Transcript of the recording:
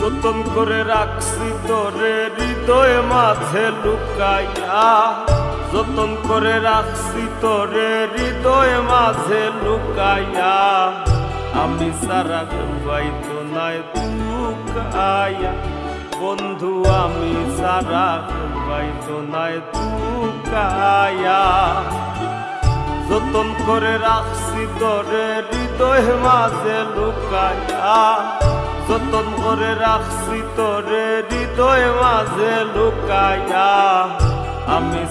যতন করে রাখছি তোরে হৃদয় মাঝে লুকাইয়া, যতন করে রাখছি তোরে হৃদয় মাঝে লুকাইয়া, আমি সারা পাইতো নাই তুকাইয়া, বন্ধু আমি সারা পাইতো নাই তুকাইয়া। যতন করে রাখছি তোরে হৃদয় মাঝে লুকাইয়া, যতন করে রাখছি তোরে হৃদয় মাঝে লুকাইয়া, আমি